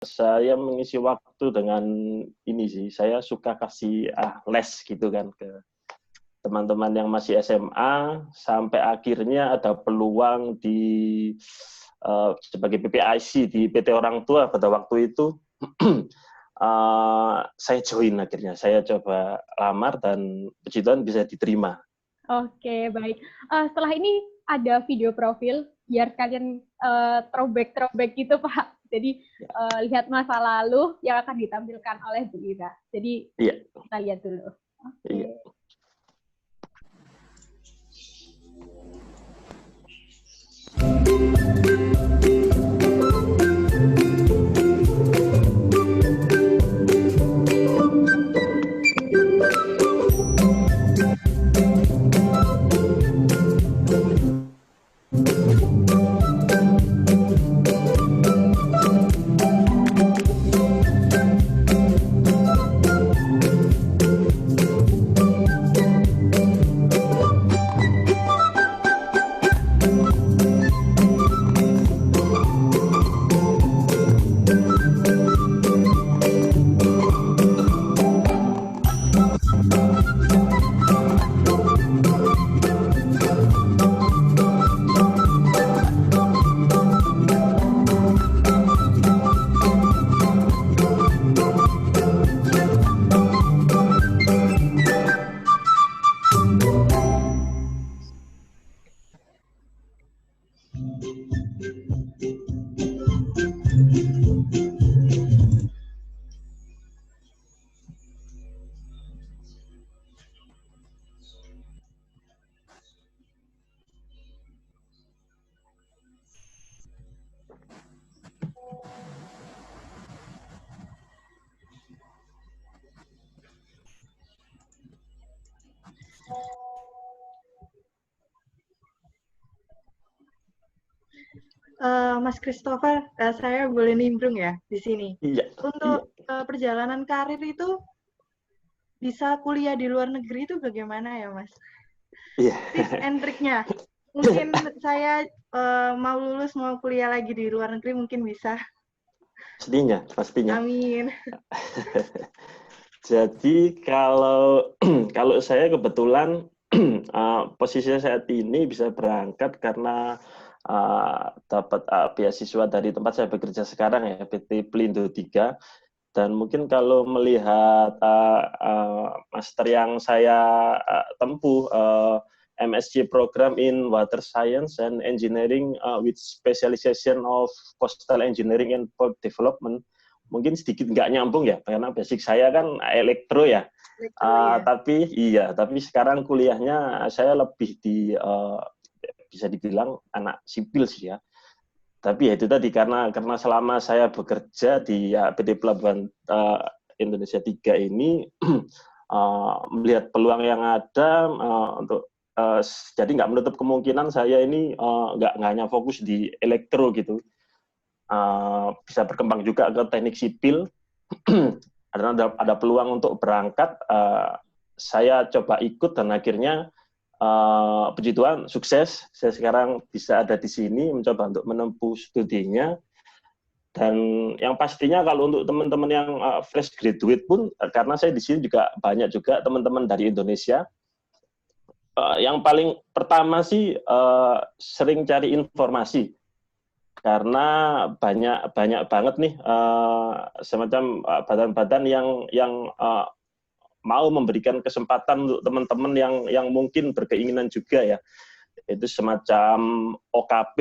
saya mengisi waktu dengan ini sih. Saya suka kasih les gitu kan ke teman-teman yang masih SMA sampai akhirnya ada peluang sebagai PPIC di PT Orang Tua pada waktu itu. Saya join akhirnya. Saya coba lamar dan puji Tuhan bisa diterima. Oke, baik. Setelah ini ada video profil biar kalian throwback gitu, Pak. Jadi lihat masa lalu yang akan ditampilkan oleh Bu Ira. Jadi kita lihat dulu. Oke. Iya. Mas Christopher, saya boleh nimbrung ya di sini. Iya. Untuk perjalanan karir itu bisa kuliah di luar negeri itu bagaimana ya, Mas? Iya. Tips and triknya. Mungkin saya mau lulus, mau kuliah lagi di luar negeri, mungkin bisa. Pastinya. Amin. Jadi kalau saya kebetulan posisinya saat ini bisa berangkat karena dapat beasiswa dari tempat saya bekerja sekarang ya, PT Pelindo 3. Dan mungkin kalau melihat master yang saya tempuh, MSc program in Water Science and Engineering with specialization of Coastal Engineering and Port Development, mungkin sedikit nggak nyambung ya, karena basic saya kan elektro ya. Tapi sekarang kuliahnya saya lebih bisa dibilang anak sipil sih ya. Tapi ya itu tadi karena selama saya bekerja di PT Pelabuhan Indonesia 3 ini melihat peluang yang ada untuk jadi nggak menutup kemungkinan saya ini nggak hanya fokus di elektro gitu, bisa berkembang juga ke teknik sipil. Ada peluang untuk berangkat, saya coba ikut dan akhirnya puji Tuhan sukses. Saya sekarang bisa ada di sini mencoba untuk menempuh studinya. Dan yang pastinya kalau untuk teman-teman yang fresh graduate pun, karena saya di sini juga banyak juga teman-teman dari Indonesia. Yang paling pertama sih sering cari informasi, karena banyak banget nih semacam badan-badan yang mau memberikan kesempatan untuk teman-teman yang mungkin berkeinginan juga ya, itu semacam OKP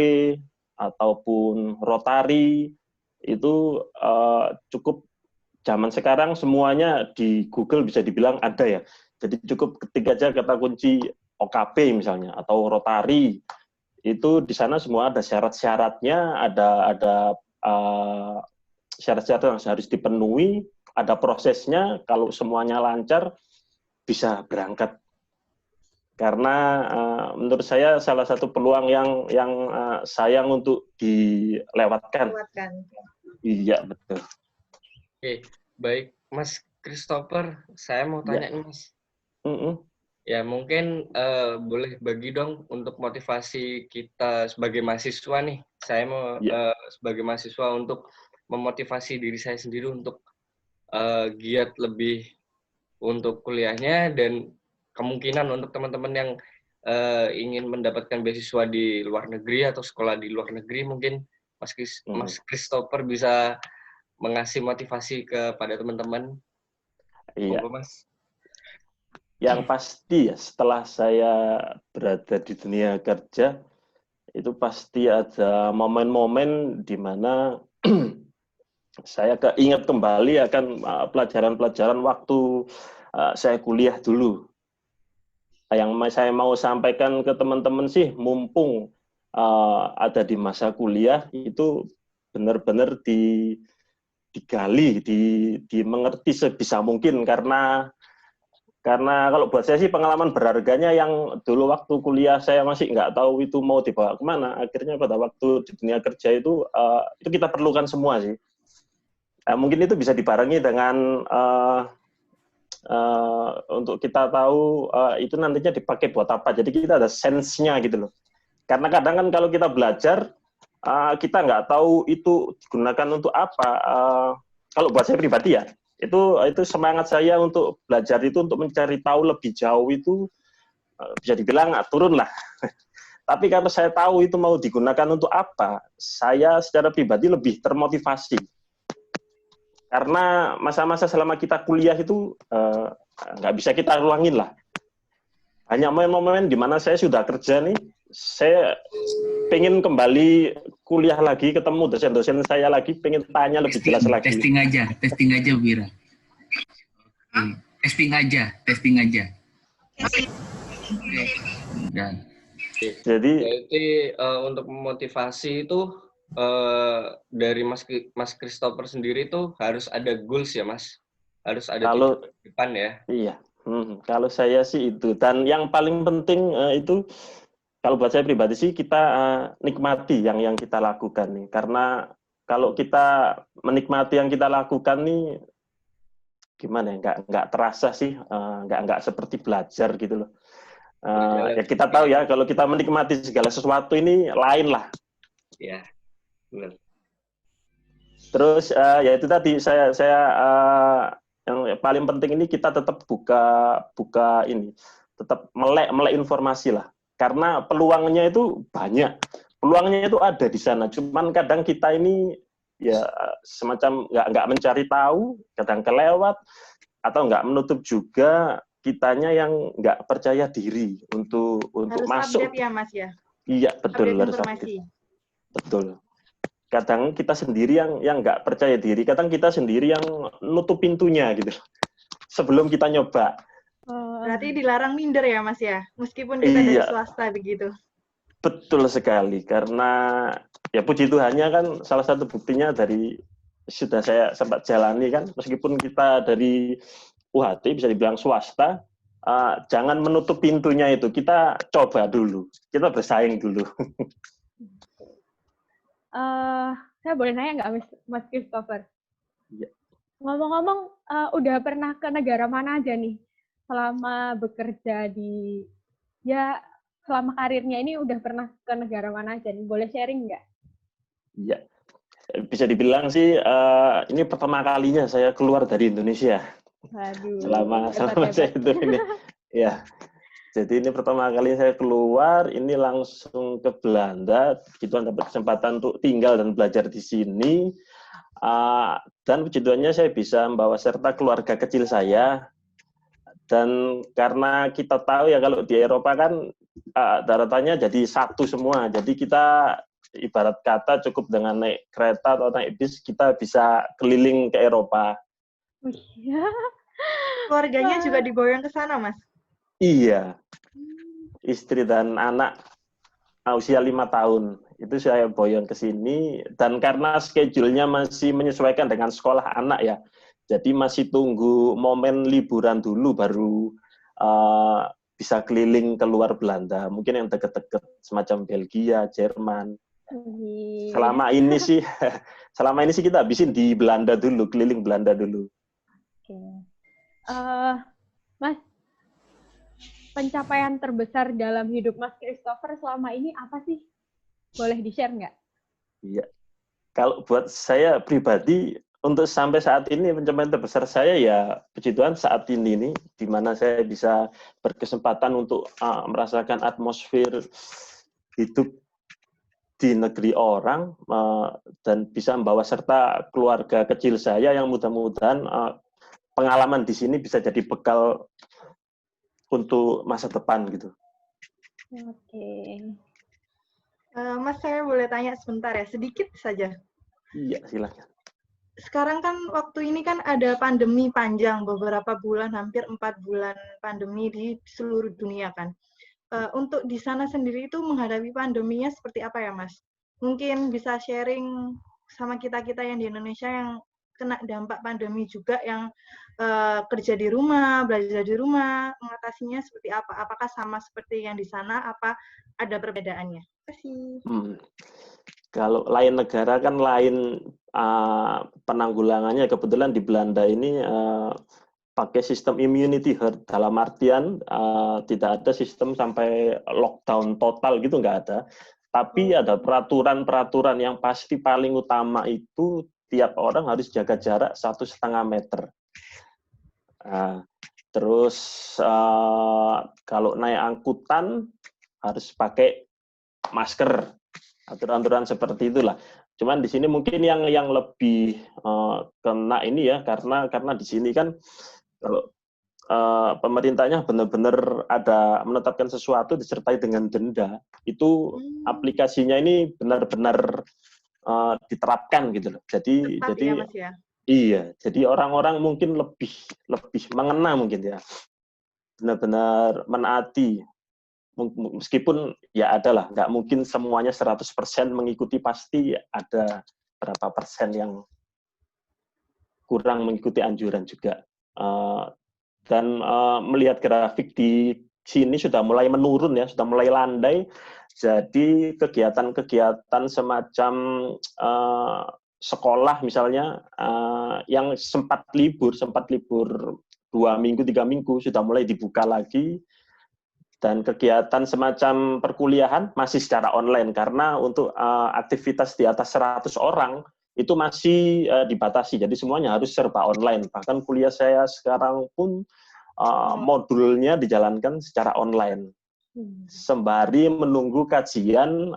ataupun Rotary. Itu cukup zaman sekarang semuanya di Google bisa dibilang ada ya. Jadi cukup ketik aja kata kunci OKP misalnya atau Rotary, itu di sana semua ada syarat-syaratnya, ada syarat-syarat yang harus dipenuhi, ada prosesnya. Kalau semuanya lancar bisa berangkat. Karena menurut saya salah satu peluang yang sayang untuk dilewatkan. Iya, betul. Oke, baik. Mas Christopher, saya mau tanya nih, Mas. Ya, mungkin boleh bagi dong untuk motivasi kita sebagai mahasiswa nih. Saya mau sebagai mahasiswa untuk memotivasi diri saya sendiri untuk giat lebih untuk kuliahnya, dan kemungkinan untuk teman-teman yang ingin mendapatkan beasiswa di luar negeri atau sekolah di luar negeri, mungkin Mas Christopher bisa mengasih motivasi kepada teman-teman. Iya. Monggo, Mas. Yang pasti ya, setelah saya berada di dunia kerja, itu pasti ada momen-momen di mana saya keinget kembali akan pelajaran-pelajaran waktu saya kuliah dulu. Yang saya mau sampaikan ke teman-teman sih, mumpung ada di masa kuliah, itu benar-benar digali, dimengerti sebisa mungkin, karena kalau buat saya sih pengalaman berharganya yang dulu waktu kuliah saya masih nggak tahu itu mau dibawa kemana. Akhirnya pada waktu di dunia kerja itu kita perlukan semua sih. Mungkin itu bisa dibarengi dengan untuk kita tahu itu nantinya dipakai buat apa. Jadi kita ada sense-nya gitu loh. Karena kadang kan kalau kita belajar, kita nggak tahu itu digunakan untuk apa. Kalau buat saya pribadi ya, itu semangat saya untuk belajar itu, untuk mencari tahu lebih jauh itu bisa dibilang turun lah. Tapi kalau saya tahu itu mau digunakan untuk apa, saya secara pribadi lebih termotivasi. Karena masa-masa selama kita kuliah itu nggak bisa kita ulangin lah. Hanya momen-momen di mana saya sudah kerja nih, saya pengen kembali kuliah lagi, ketemu dosen-dosen saya lagi, pengen tanya lebih jelas lagi. Testing aja, Wira. Testing aja. Jadi untuk memotivasi itu dari Mas Christopher sendiri itu harus ada goals ya, Mas? Harus ada tujuan depan ya? Iya. Kalau saya sih itu. Dan yang paling penting itu, kalau buat saya pribadi sih, kita nikmati yang kita lakukan nih. Karena kalau kita menikmati yang kita lakukan nih, gimana ya, nggak terasa sih, nggak seperti belajar gitu loh. Ya kita tahu ya, kalau kita menikmati segala sesuatu ini lain lah. Ya. Benar. Terus ya itu tadi saya yang paling penting ini kita tetap buka ini, tetap melek informasi lah, karena peluangnya itu banyak, peluangnya itu ada di sana, cuman kadang kita ini ya semacam nggak mencari tahu, kadang kelewat atau nggak menutup juga, kitanya yang nggak percaya diri untuk harus masuk. Update ya, Mas ya. Iya betul, update harus informasi. Betul. Kadang kita sendiri yang nggak percaya diri, kadang kita sendiri yang nutup pintunya gitu sebelum kita nyoba. Berarti dilarang minder ya, Mas ya, meskipun kita dari swasta begitu. Betul sekali, karena ya puji Tuhannya kan salah satu buktinya dari sudah saya sempat jalani kan, meskipun kita dari UHT bisa dibilang swasta, jangan menutup pintunya itu, kita coba dulu, kita bersaing dulu. Saya boleh nanya nggak, Mas Christopher? Ya. Ngomong-ngomong, udah pernah ke negara mana aja nih selama bekerja selama karirnya ini, udah pernah ke negara mana aja nih? Boleh sharing nggak? Iya, bisa dibilang sih ini pertama kalinya saya keluar dari Indonesia. Waduh, selama saya itu ini. Ya. Jadi ini pertama kali saya keluar, ini langsung ke Belanda, gitu dapat kesempatan untuk tinggal dan belajar di sini. Dan puji Tuhannya saya bisa membawa serta keluarga kecil saya. Dan karena kita tahu ya kalau di Eropa kan daratannya jadi satu semua. Jadi kita ibarat kata cukup dengan naik kereta atau naik bis, kita bisa keliling ke Eropa. Iya. Keluarganya juga diboyong ke sana, Mas? Iya, istri dan anak usia 5 tahun itu saya boyong ke sini, dan karena schedule-nya masih menyesuaikan dengan sekolah anak ya, jadi masih tunggu momen liburan dulu baru bisa keliling keluar Belanda, mungkin yang deket-deket semacam Belgia, Jerman. Selama ini sih kita habisin di Belanda dulu, keliling Belanda dulu. Oke. Mas, pencapaian terbesar dalam hidup Mas Christopher selama ini apa sih? Boleh di-share nggak? Iya. Kalau buat saya pribadi, untuk sampai saat ini pencapaian terbesar saya ya puji Tuhan saat ini nih, di mana saya bisa berkesempatan untuk merasakan atmosfer hidup di negeri orang dan bisa membawa serta keluarga kecil saya yang mudah-mudahan pengalaman di sini bisa jadi bekal untuk masa depan gitu. Oke. Mas, saya boleh tanya sebentar ya, sedikit saja. Iya, silakan. Sekarang kan waktu ini kan ada pandemi panjang, beberapa bulan, hampir 4 bulan pandemi di seluruh dunia kan. Untuk di sana sendiri itu menghadapi pandeminya seperti apa ya, Mas? Mungkin bisa sharing sama kita-kita yang di Indonesia yang kena dampak pandemi juga, yang kerja di rumah, belajar di rumah, mengatasinya seperti apa? Apakah sama seperti yang di sana, apa ada perbedaannya? Terima kasih. Kalau lain negara kan lain penanggulangannya. Kebetulan di Belanda ini pakai sistem immunity herd, dalam artian tidak ada sistem sampai lockdown total gitu, nggak ada. Tapi ada peraturan-peraturan yang pasti paling utama itu tiap orang harus jaga jarak 1,5 meter. Terus kalau naik angkutan harus pakai masker. Aturan-aturan seperti itulah. Cuman di sini mungkin yang lebih kena ini ya, karena di sini kan kalau pemerintahnya benar-benar ada menetapkan sesuatu disertai dengan denda, itu aplikasinya ini benar-benar diterapkan gitu loh. Jadi ya, Mas, ya? Iya, jadi orang-orang mungkin lebih mengena mungkin ya, benar-benar menaati. Meskipun ya adalah, nggak mungkin semuanya 100% mengikuti, pasti ada berapa persen yang kurang mengikuti anjuran juga. Dan melihat grafik di sini sudah mulai menurun ya, sudah mulai landai. Jadi kegiatan-kegiatan semacam sekolah misalnya yang sempat libur 2 minggu, 3 minggu sudah mulai dibuka lagi. Dan kegiatan semacam perkuliahan masih secara online, karena untuk aktivitas di atas 100 orang itu masih dibatasi, jadi semuanya harus serba online. Bahkan kuliah saya sekarang pun modulnya dijalankan secara online. Sembari menunggu kajian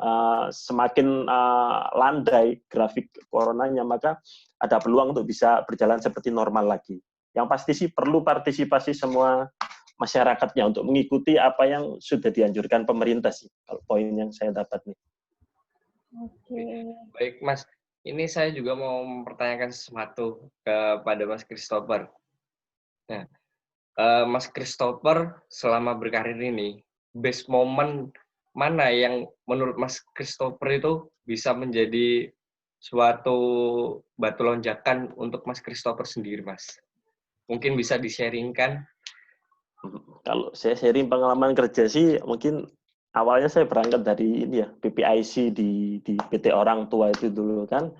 semakin landai grafik coronanya, maka ada peluang untuk bisa berjalan seperti normal lagi. Yang pasti sih perlu partisipasi semua masyarakatnya untuk mengikuti apa yang sudah dianjurkan pemerintah sih, kalau poin yang saya dapat nih. Oke. Baik, Mas. Ini saya juga mau mempertanyakan sesuatu kepada Mas Christopher. Nah, Mas Christopher selama berkarir ini, best moment mana yang menurut Mas Christopher itu bisa menjadi suatu batu lonjakan untuk Mas Christopher sendiri, Mas? Mungkin bisa di-sharingkan? Kalau saya sharing pengalaman kerja sih, mungkin awalnya saya berangkat dari ini ya, PPIC di PT Orang Tua itu dulu kan,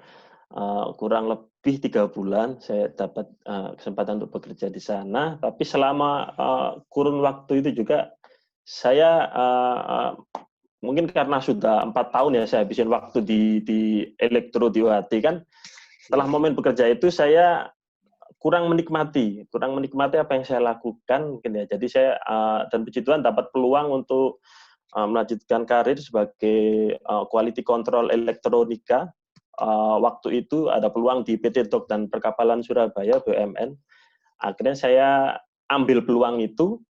kurang lebih 3 bulan saya dapat kesempatan untuk bekerja di sana. Tapi selama kurun waktu itu juga saya mungkin karena sudah 4 tahun ya saya habisin waktu di elektro di UHT kan. Setelah momen bekerja itu saya kurang menikmati apa yang saya lakukan mungkin ya. Jadi saya dan puji Tuhan dapat peluang untuk melanjutkan karir sebagai quality control elektronika. Waktu itu ada peluang di PT Dok dan Perkapalan Surabaya BUMN. Akhirnya saya ambil peluang itu.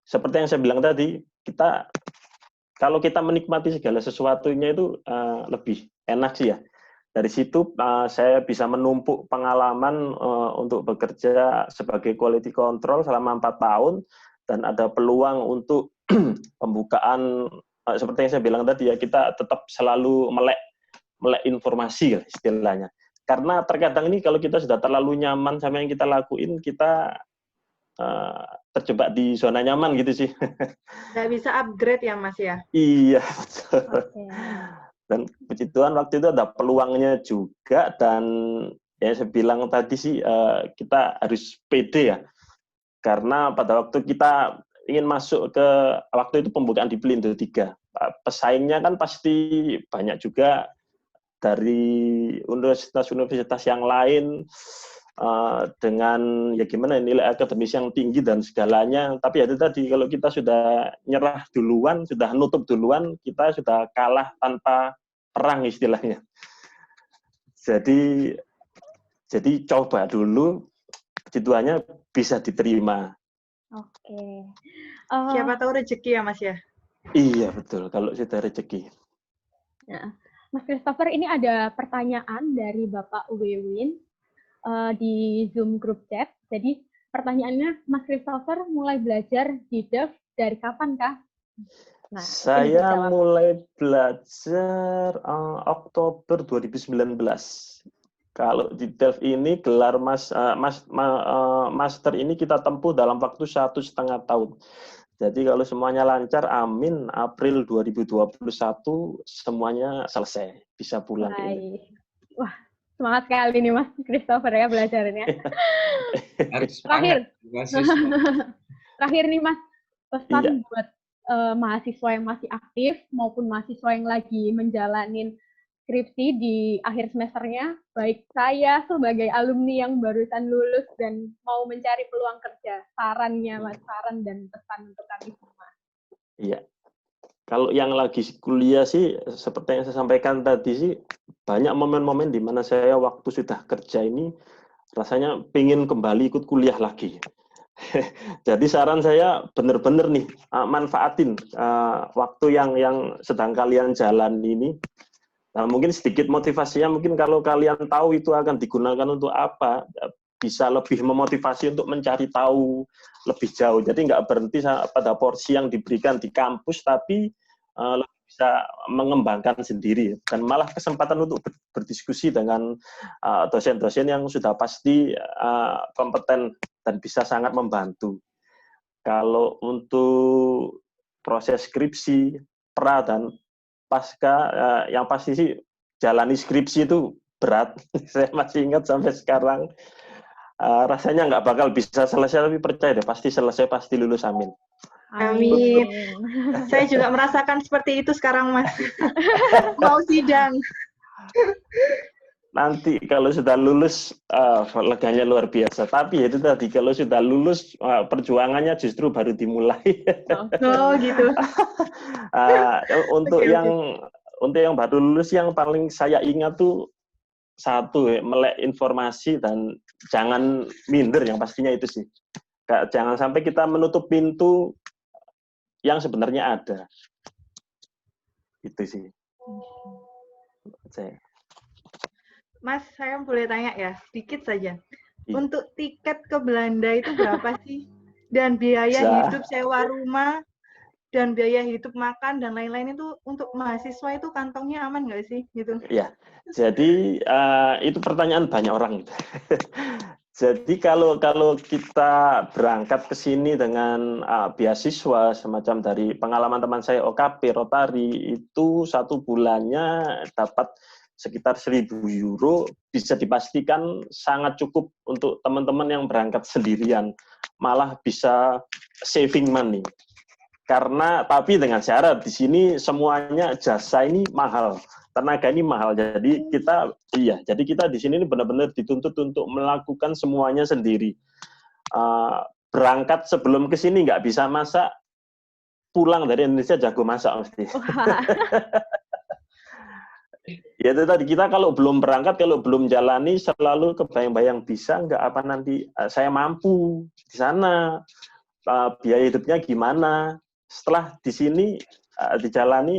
Seperti yang saya bilang tadi, kalau kita menikmati segala sesuatunya itu lebih enak sih ya. Dari situ saya bisa menumpuk pengalaman untuk bekerja sebagai quality control selama 4 tahun, dan ada peluang untuk pembukaan seperti yang saya bilang tadi ya, kita tetap selalu melek informasi istilahnya. Karena terkadang ini kalau kita sudah terlalu nyaman sama yang kita lakuin, kita terjebak di zona nyaman gitu sih. Nggak bisa upgrade ya, Mas ya? Iya, betul. Okay. Dan puji Tuhan waktu itu ada peluangnya juga, dan ya saya bilang tadi sih kita harus pede ya, karena pada waktu kita ingin masuk ke waktu itu pembukaan di Pelindo 3, pesaingnya kan pasti banyak juga, dari universitas-universitas yang lain dengan ya gimana nilai akademis yang tinggi dan segalanya, tapi itu tadi kalau kita sudah nyerah duluan, sudah nutup duluan, kita sudah kalah tanpa perang istilahnya. Jadi coba dulu, situasinya bisa diterima. Oke. Siapa tahu rezeki ya Mas ya. Iya betul, kalau sudah rezeki. Nah, Mas Christopher, ini ada pertanyaan dari Bapak Wewin di Zoom group chat. Jadi pertanyaannya, Mas Christopher mulai belajar di Dev dari kapan kah? Nah, saya mulai belajar Oktober 2019. Kalau di Delft ini gelar master ini kita tempuh dalam waktu 1,5 tahun. Jadi kalau semuanya lancar, amin, April 2021 semuanya selesai, bisa pulang. Wah, semangat sekali nih Mas Christopher ya belajarnya. Terakhir nih Mas, pesan buat mahasiswa yang masih aktif maupun mahasiswa yang lagi menjalanin skripsi di akhir semesternya, baik saya sebagai alumni yang barusan lulus dan mau mencari peluang kerja, sarannya Mas, saran dan pesan untuk kami semua. Iya, kalau yang lagi kuliah sih, seperti yang saya sampaikan tadi sih, banyak momen-momen di mana saya waktu sudah kerja ini, rasanya pengen kembali ikut kuliah lagi. Jadi saran saya benar-benar nih, manfaatin waktu yang sedang kalian jalan ini. Nah, mungkin sedikit motivasinya, mungkin kalau kalian tahu itu akan digunakan untuk apa, bisa lebih memotivasi untuk mencari tahu lebih jauh. Jadi nggak berhenti pada porsi yang diberikan di kampus, tapi lebih bisa mengembangkan sendiri. Dan malah kesempatan untuk berdiskusi dengan dosen-dosen yang sudah pasti kompeten dan bisa sangat membantu. Kalau untuk proses skripsi, pra, dan pasca, yang pasti sih jalani skripsi itu berat. Saya masih ingat sampai sekarang. Rasanya nggak bakal bisa selesai, tapi percaya deh, pasti selesai, pasti lulus, amin. Amin. Saya juga merasakan seperti itu sekarang, Mas. Mau sidang. Nanti kalau sudah lulus, leganya luar biasa. Tapi itu tadi, kalau sudah lulus, perjuangannya justru baru dimulai. Oh, gitu. Untuk yang baru lulus, yang paling saya ingat tuh satu, melek informasi dan jangan minder, yang pastinya itu sih. Jangan sampai kita menutup pintu yang sebenarnya ada. Itu sih. Mas, saya boleh tanya ya, sedikit saja. Untuk tiket ke Belanda itu berapa sih? Dan biaya hidup, sewa rumah, dan biaya hidup makan, dan lain-lain itu untuk mahasiswa itu kantongnya aman nggak sih? Gitu. Ya, jadi itu pertanyaan banyak orang. Jadi kalau kita berangkat ke sini dengan beasiswa semacam dari pengalaman teman saya OKP Rotary, itu 1 bulannya dapat sekitar 1.000 euro, bisa dipastikan sangat cukup untuk teman-teman yang berangkat sendirian, malah bisa saving money. Karena tapi dengan syarat di sini semuanya jasa ini mahal. Tenaga ini mahal, jadi kita di sini benar-benar dituntut untuk melakukan semuanya sendiri. Berangkat sebelum ke sini nggak bisa masak, pulang dari Indonesia jago masak mesti. Ya itu tadi, kita kalau belum berangkat, kalau belum jalani, selalu kebayang-bayang bisa nggak apa nanti saya mampu di sana, biaya hidupnya gimana. Setelah di sini dijalani,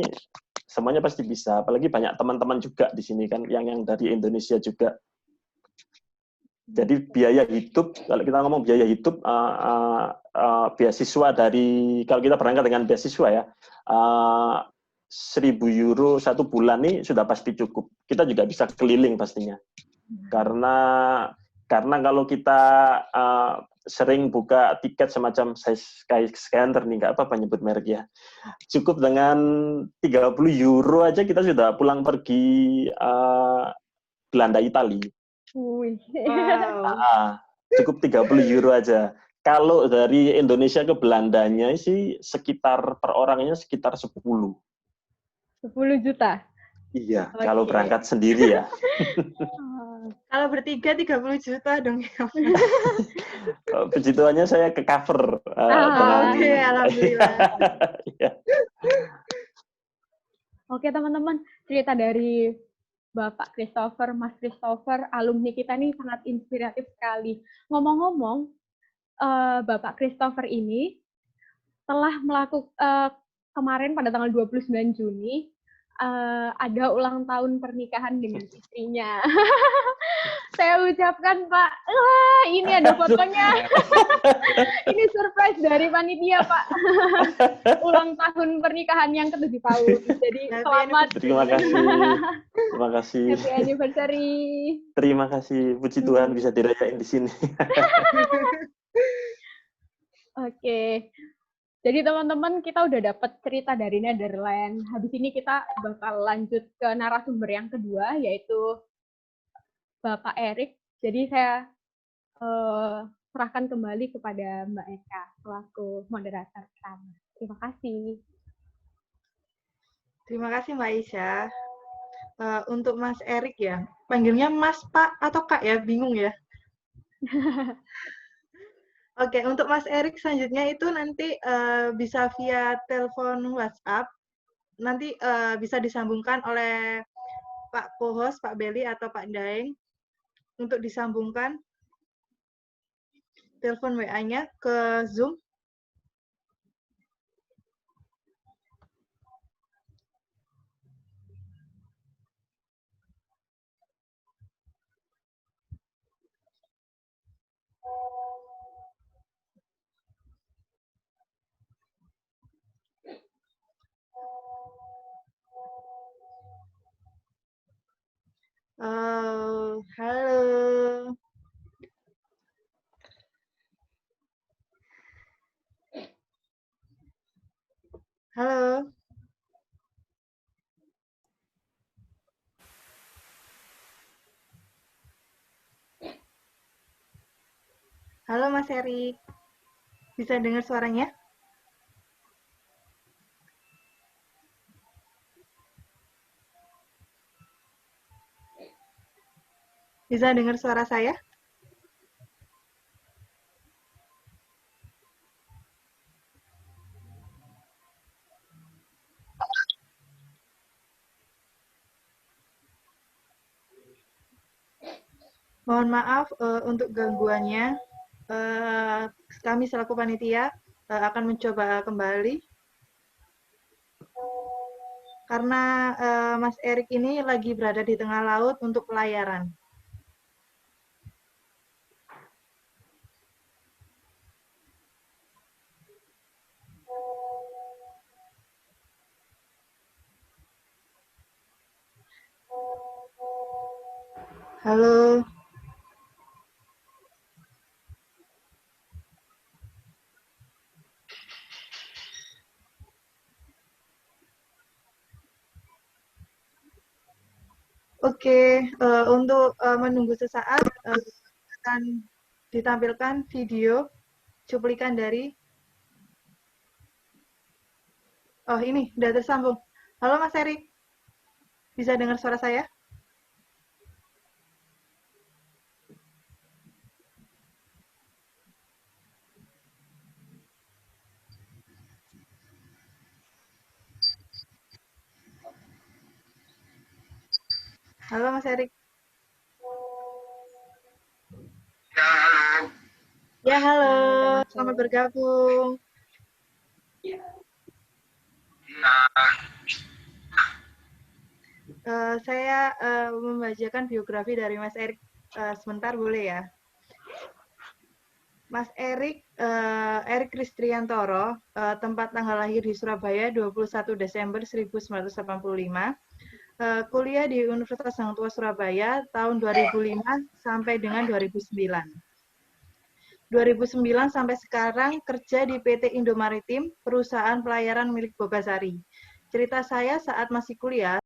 semuanya pasti bisa. Apalagi banyak teman-teman juga di sini kan yang dari Indonesia juga. Jadi biaya hidup, kalau kita ngomong biaya hidup, beasiswa dari, kalau kita berangkat dengan beasiswa ya, 1.000 euro 1 bulan ini sudah pasti cukup. Kita juga bisa keliling pastinya. Karena kalau kita sering buka tiket semacam Skyscanner nih, nggak apa-apa nyebut merek ya. Cukup dengan 30 euro aja kita sudah pulang pergi Belanda, Itali. Wow. Cukup 30 euro aja. Kalau dari Indonesia ke Belandanya sih sekitar per orangnya sekitar 10. 10 juta? Iya, Oke. kalau berangkat sendiri ya. Kalau bertiga 30 juta dong ya. Puji Tuhannya saya ke cover dengan Oke, alhamdulillah. ya. Oke teman-teman, cerita dari Bapak Christopher, Mas Christopher, alumni kita ini sangat inspiratif sekali. Ngomong-ngomong, Bapak Christopher ini telah melakukan kemarin pada tanggal 29 Juni ada ulang tahun pernikahan dengan istrinya. Saya ucapkan Pak, wah ini ada fotonya. Ini surprise dari panitia Pak. Ulang tahun pernikahan yang ke-7 tahun. Jadi selamat. Terima kasih. Terima kasih. Happy anniversary. Terima kasih. Puji Tuhan bisa dirayain di sini. Oke. Jadi teman-teman kita udah dapat cerita dari Netherlands. Habis ini kita bakal lanjut ke narasumber yang kedua yaitu Bapak Erik. Jadi saya serahkan kembali kepada Mbak Eka selaku moderator pertama. Terima kasih. Terima kasih Mbak Isya. Untuk Mas Erik ya, panggilnya Mas, Pak, atau Kak ya? Bingung ya? Oke, untuk Mas Erik selanjutnya itu nanti bisa via telepon WhatsApp. Nanti bisa disambungkan oleh Pak Co-host, Pak Beli atau Pak Daeng untuk disambungkan telepon WA-nya ke Zoom. Halo. Halo. Halo Mas Erik. Bisa dengar suaranya? Bisa dengar suara saya? Mohon maaf untuk gangguannya. Kami selaku panitia akan mencoba kembali. Karena Mas Erik ini lagi berada di tengah laut untuk pelayaran. Halo. Oke, untuk menunggu sesaat akan ditampilkan video cuplikan dari ini udah tersambung. Halo Mas Erik, bisa dengar suara saya? Halo Mas Erik. Ya, halo. Ya, halo. Selamat bergabung. Ya. Saya membacakan biografi dari Mas Erik sebentar, boleh ya? Mas Erik, Erik Kristiantoro, tempat tanggal lahir di Surabaya 21 Desember 1985, kuliah di Universitas Hang Tuah Surabaya tahun 2005 sampai dengan 2009. 2009 sampai sekarang kerja di PT Indomaritim, perusahaan pelayaran milik Bogasari. Cerita saya saat masih kuliah,